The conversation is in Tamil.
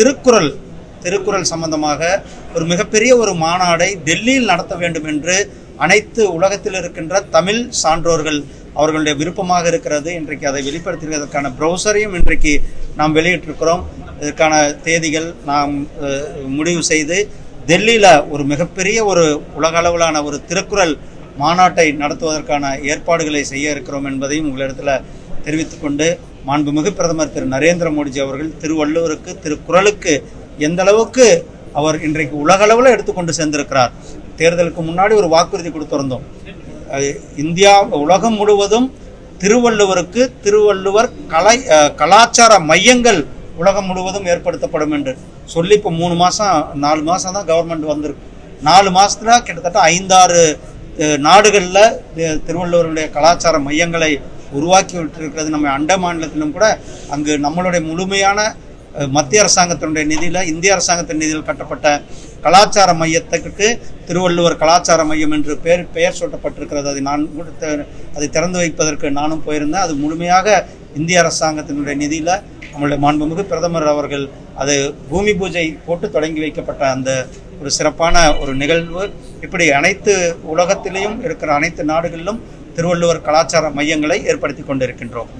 திருக்குறள் சம்பந்தமாக ஒரு மிகப்பெரிய ஒரு மாநாடை டெல்லியில் நடத்த வேண்டும் என்று அனைத்து உலகத்தில் இருக்கின்ற தமிழ் சான்றோர்கள் அவர்களுடைய விருப்பமாக இருக்கிறது. இன்றைக்கு அதை வெளிப்படுத்துவதற்கான ப்ரௌசரையும் இன்றைக்கு நாம் வெளியிட்டிருக்கிறோம். இதற்கான தேதிகள் நாம் முடிவு செய்து டெல்லியில் ஒரு மிகப்பெரிய ஒரு உலக அளவிலான ஒரு திருக்குறள் மாநாட்டை நடத்துவதற்கான ஏற்பாடுகளை செய்ய இருக்கிறோம் என்பதையும் உங்களிடத்தில் தெரிவித்துக்கொண்டு, மாண்புமிகு பிரதமர் திரு நரேந்திர மோடிஜி அவர்கள் திருவள்ளுவருக்கு, திருக்குறளுக்கு எந்த அளவுக்கு அவர் இன்றைக்கு உலகளவில் எடுத்துக்கொண்டு சென்றிருக்கிறார். தேர்தலுக்கு முன்னாடி ஒரு வாக்குறுதி கொடுத்திருந்தோம். இந்தியா உலகம் முழுவதும் திருவள்ளுவருக்கு திருவள்ளுவர் கலாச்சார மையங்கள் உலகம் முழுவதும் ஏற்படுத்தப்படும் என்று சொல்லி இப்போ 4 மாதம் தான் கவர்மெண்ட் வந்திருக்கு. 4 மாதத்தில் கிட்டத்தட்ட 5-6 நாடுகளில் திருவள்ளுவருடைய கலாச்சார மையங்களை உருவாக்கி விட்டிருக்கிறது. நம்ம அண்ட மாநிலத்திலும் கூட அங்கு நம்மளுடைய முழுமையான மத்திய அரசாங்கத்தினுடைய நிதியில், இந்திய அரசாங்கத்தின் நிதியில் கட்டப்பட்ட கலாச்சார மையத்துக்கு திருவள்ளுவர் கலாச்சார மையம் என்று பெயர் சூட்டப்பட்டிருக்கிறது. அதை திறந்து வைப்பதற்கு நானும் போயிருந்தேன். அது முழுமையாக இந்திய அரசாங்கத்தினுடைய நிதியில் நம்மளுடைய மாண்புமிகு பிரதமர் அவர்கள் அது பூமி பூஜை போட்டு தொடங்கி வைக்கப்பட்ட அந்த ஒரு சிறப்பான ஒரு நிகழ்வு. இப்படி அனைத்து உலகத்திலேயும் இருக்கிற அனைத்து நாடுகளிலும் திருவள்ளுவர் கலாச்சார மையங்களை ஏற்படுத்தி கொண்டிருக்கின்றோம்.